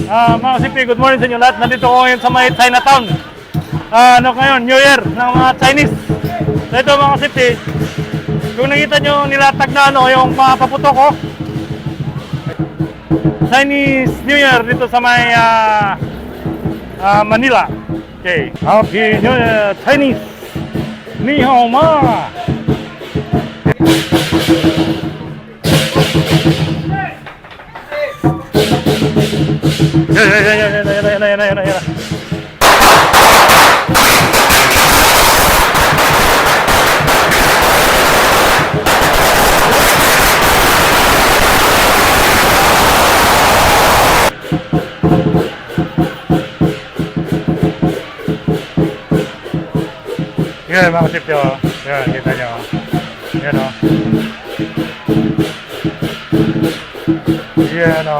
Mga kasipi, good morning sa inyo lahat. Nandito ko ngayon sa may Chinatown. Ngayon, New Year ng mga Chinese. So ito mga kasipi, kung nakita nyo nilatag na yung mga paputok ko. Chinese New Year dito sa may Manila. Okay, Happy New Year Chinese. Ni hao ma. Yan. Yan mga kasip nyo. Yan, kita nyo. Yan o. Yan o.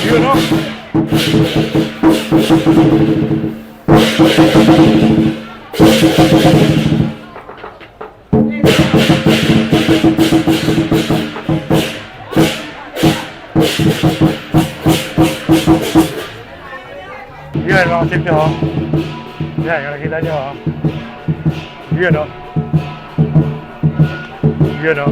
Yun o. Yan mga kasip nyo. Yan, yung nakita nyo. Yan o. Yan o.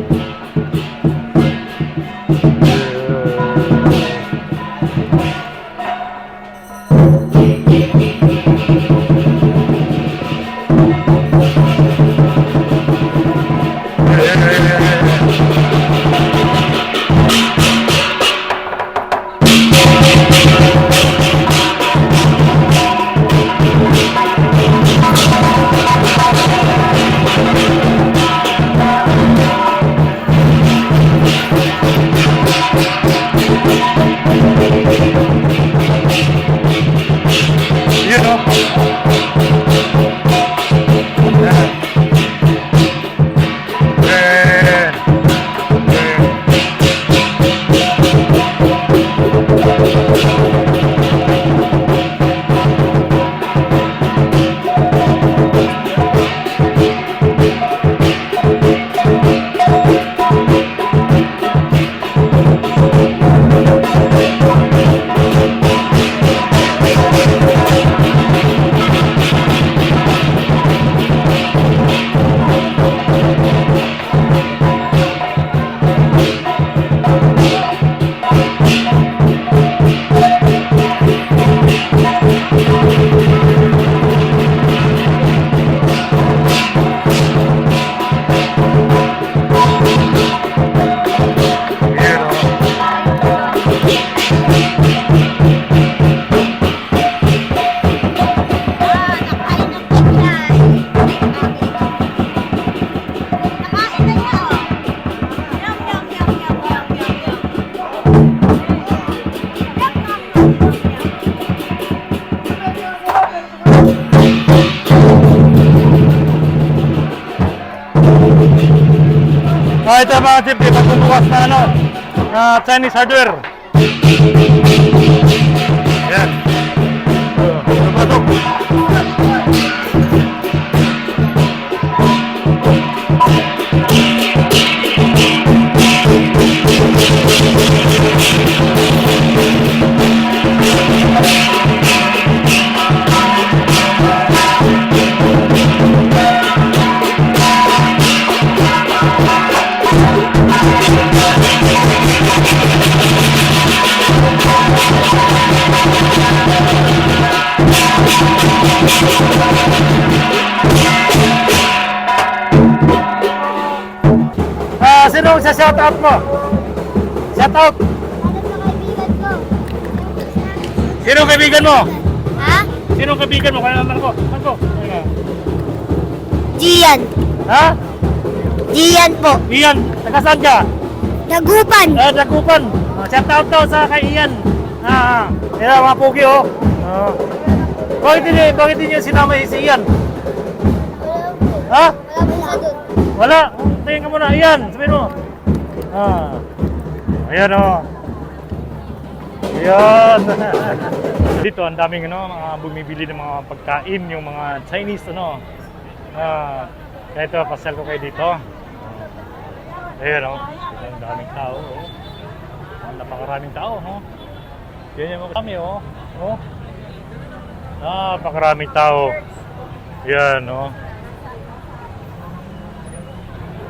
Ito mga kasip, pagbubukas na Chinese hardware. Yan. Lumatok. Sino sa shout out mo? Shout out. Sino kaibigan mo? Ha? Sino kaibigan mo? Kaya naman ko. Gian. Ha? Gian po. Ian, taga saan ka? Dagupan. Dagupan. Shout out daw sa kay Ian. Yan mga pugi oh. Bakit hindi niya sinama si Ian? Ha? Wala po siya doon. Wala. Tingin ka muna, Ian. Sabihin mo. Ayan o. Ayan. Dito ang daming mga bumibili ng mga pagkain, yung mga Chinese kaya ito, pasal ko kayo dito. Ayan o. Dito ang daming tao. Napakaraming tao. Yan yung mga kami napakaraming tao. Yan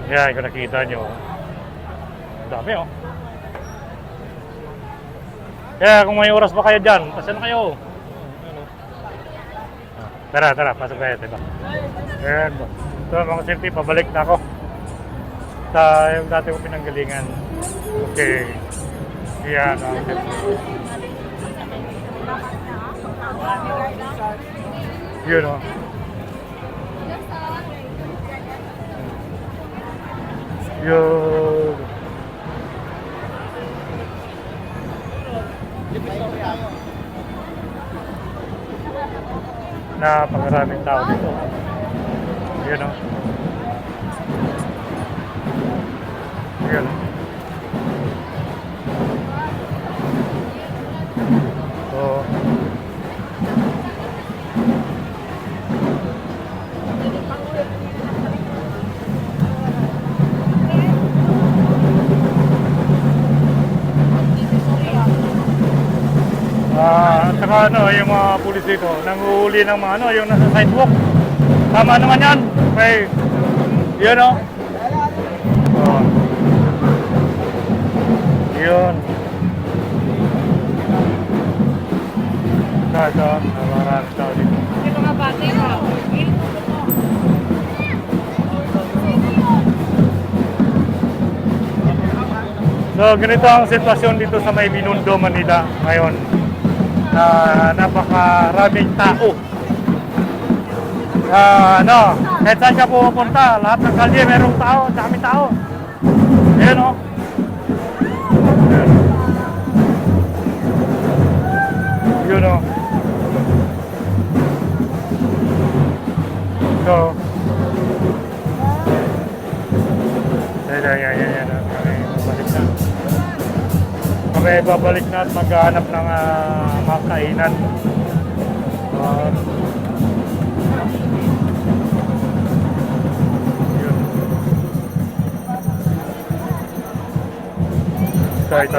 Yan, kung nakikita nyo. Ang dami Kaya kung may oras pa kayo dyan, pasal na kayo. Tara, pasok kayo, diba? Ayan. Ito mga safety, pabalik na ako sa yung dati ko pinanggalingan. Okay. Ayan. Yun Yun. Napakaraming tao dito. Yun Yun So, at saka yung mga pulis dito, nanguhuli ng mga yung nasa sidewalk. Tama naman yan. Okay. Yun Yun. Ito, maraming tao dito. Yung mga bate mo. So, ganito ang sitwasyon dito sa may Binondo, Manila ngayon. Napakaraming tao. Kahit saan ka pupunta, lahat ng kalye merong tao, daming tao. Ayan Yun So, yan. Kami babalik na at maghahanap ng mga kainan. Yun. Ito.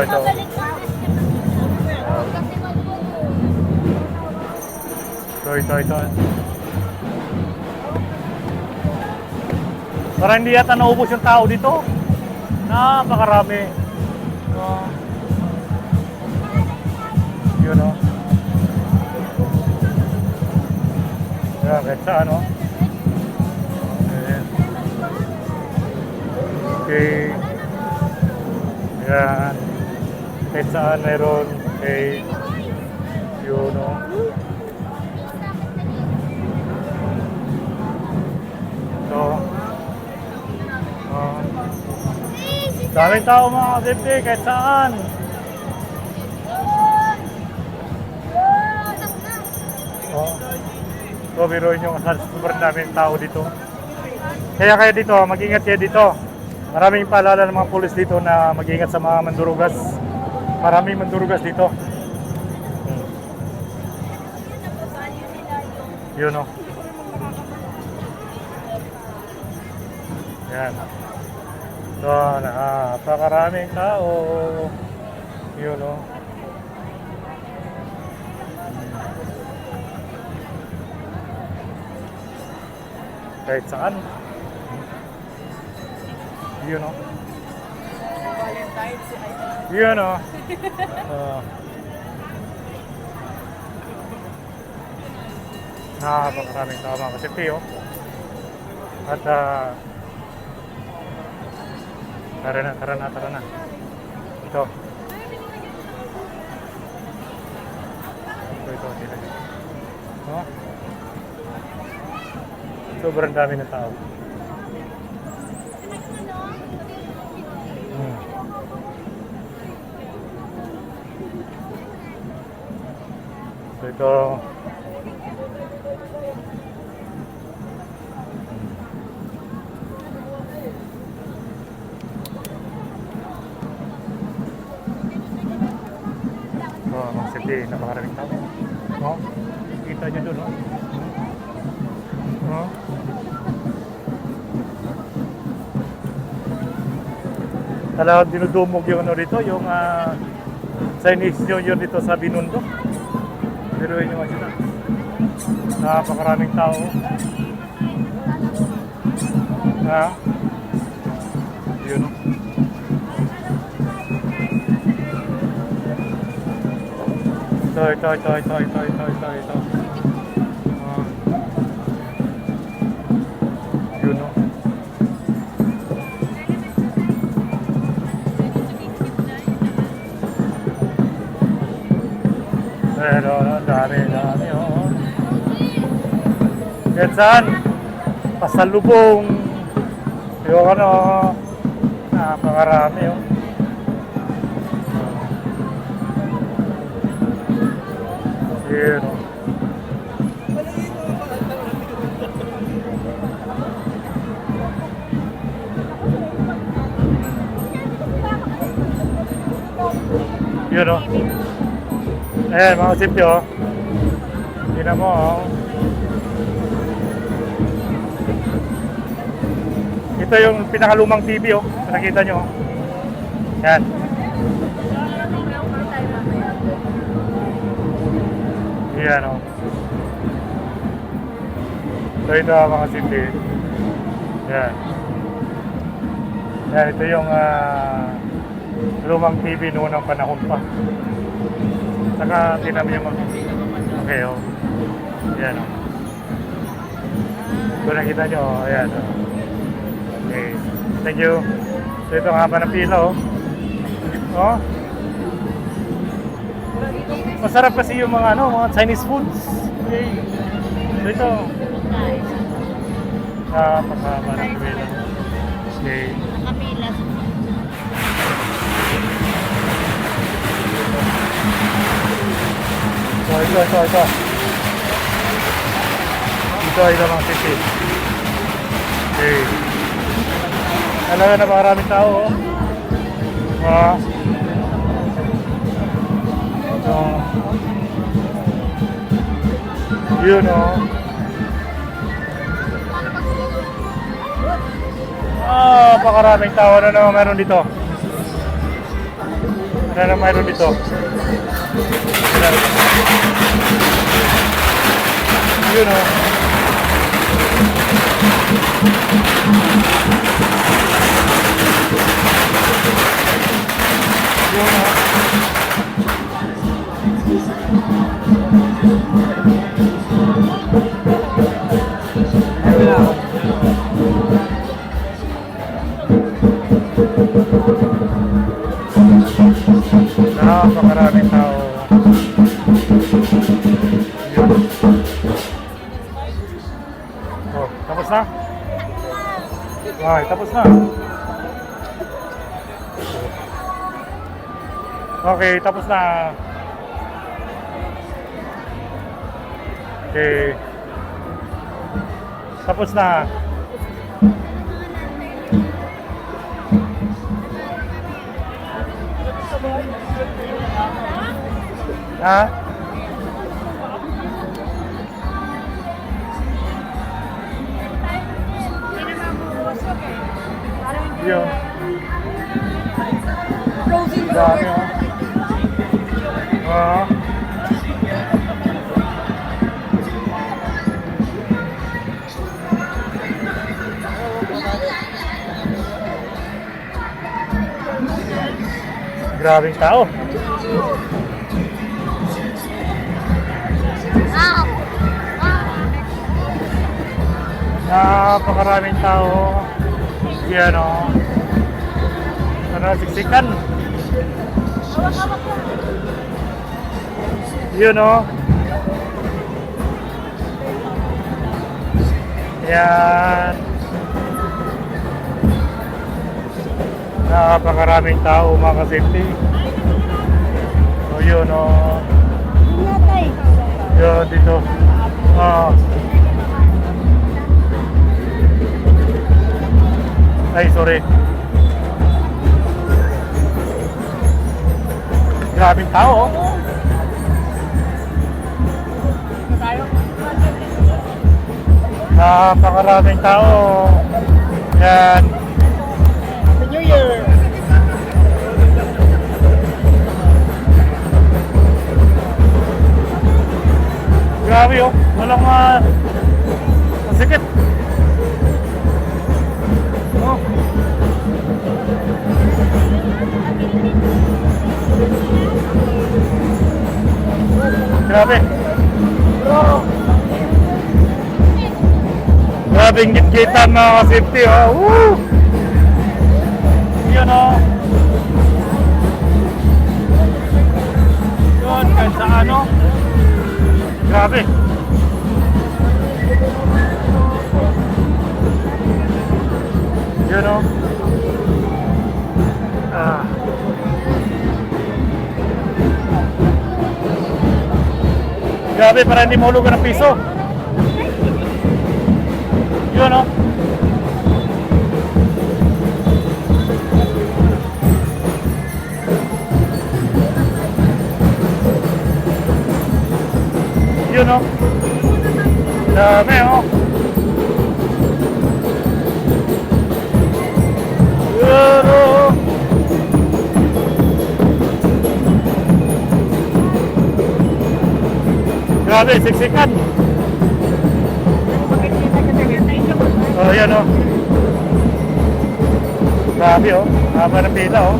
Ito. Parang hindi yata naubos yung tao dito. Napakarami. Yun kahit saan Okay. Yan. Kahit saan meron. Okay. Yun So, daming tao mga safety, kahit saan. So, biruin nyo kasi sobrang daming tao dito. Kaya kayo dito, mag-ingat kayo dito. Maraming paalala ng mga pulis dito na mag-ingat sa mga mandurugas. Maraming mandurugas dito. Yun Yan. So, napakaraming tao. Yun kahit saan. Yun Yun napakaraming tao mga kasipti At tara na. Ito. Sila. Sobrang dami ng tao. So ito. City, napakaraming tao. Oh, kita nyo doon, oh. Oh. Talagang dinudumog yung ano dito, yung Chinese New Year dito sa Binondo. Pero yun yung sila. Napakaraming tao. Ha? Yun, oh. Ito. Yun, oh. Pero, dami, oh. Yan saan? Pasalubong. Yung ano, napakarami, oh. Yun, oh. Yun, oh. Eh, mga safety, oh. Tingnan mo, oh. Ito yung pinakalumang TV, oh. Nakita nyo, oh. Yan. Yan, oh. So, ito, mga safety. Yan. Yan, ito yung lumang TV noon ng panahon pa. Saka tinami yung mga... Okay, oh. Ayan, oh. Kung nakita nyo, oh. Ayan, oh. Okay. Thank you. So, ito ang haba ng pila, oh. Oh. Masarap kasi yung mga, ano, mga Chinese foods. Okay. So, ito. Napakahaba ng pila. Okay. Nakapila. So, ito. Ito mga city. Okay. Alam na maraming tao, oh. Yun, oh. Pakaraming tao. Ano naman meron dito? Ano naman meron dito? Yun, oh. Yun, oh. Napakaraming tao. Yun. Oh, tapos na? Okay, tapos na. Okay, tapos na. Okay. Tapos na. Ha? Yun. Dami, oh. Grabing tao. Napakaraming tao. Yan, oh. Siksikan. Yun, oh. Yan. Napakaraming tao, mga ka-safety. So, yun, oh. Yun, dito. Oh. Ay, sorry. Grabing tao, oh. Napakaraming tao. Yan. Happy New Year! Grabe oh. Walang masikip. Oh. Grabe. Grabe ang gitgitan mga ka-safety oh. Woo! Yun oh. Yun, kahit sa ano. Grabe. Yun oh. Grabe, para hindi mahulugan ng piso. Yun oh. Yun oh. Dami oh. Yun oh. Grabe, siksikan. Oh, yan oh. Grabe oh. Haba ng pila oh.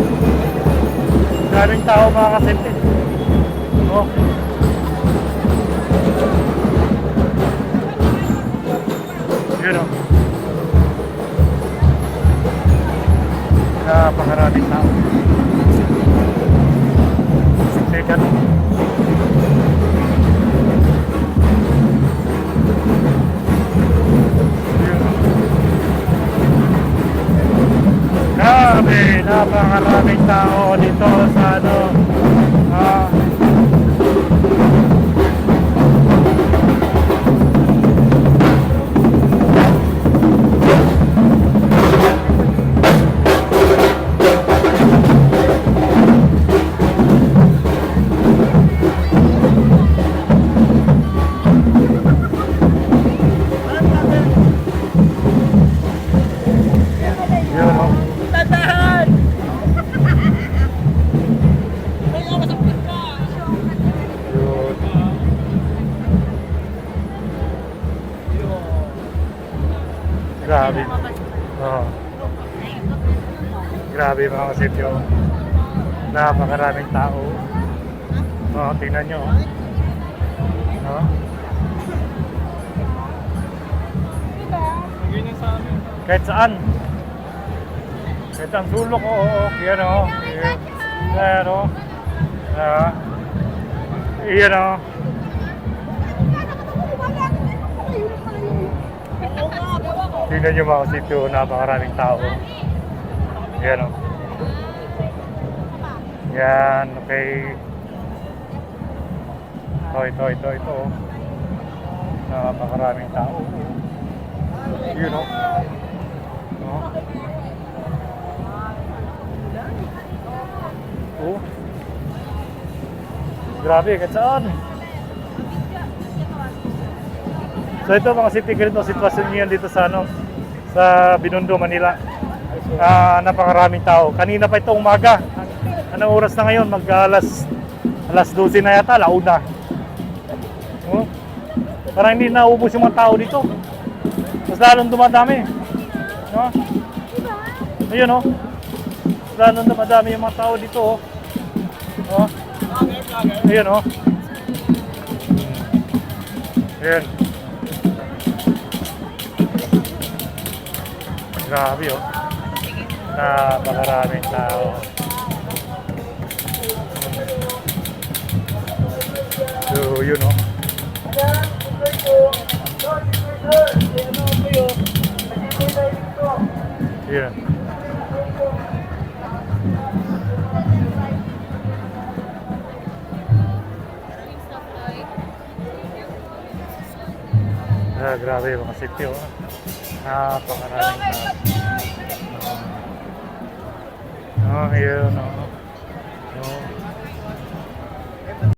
Daming tao mga kasente. Oh. Yun oh. Napakaraming tao. Siksikan oh. Grabe, napakaraming tao dito sa ano. Yun oh. Tatahan! May ako sa pagka! Yun. Grabe. Oo. Grabe mga kasityo. Napakaraming tao. Oo, tingnan nyo. Oo. Ganyan sa amin. Kahit saan. Kahit ang sulok, oo. Yan o. Yan o. Yan o. Tingnan nyo mga kasityo. Napakaraming tao. Yan o. Yan, okay. Ito. Oh. Napakaraming tao. Yun o. Oh. Oh. Grabe, kahit saan. So ito mga city ganito sitwasyon niyan dito sa ano, sa Binondo, Manila. Napakaraming tao. Kanina pa ito umaga. Anong oras na ngayon? Alas 12 na yata, alauna. Oh. Parang hindi naubos yung mga tao dito. Mas lalong dumadami. No? Ayun oh. Mas lalong dumadami yung mga tao dito oh. Oh. Ayun oh. Ayun. Grabe oh. Napakaraming tao. So, yun oh. Yun. Grabe yung mga city oh. Napakaraming tao. Oh, yun oh.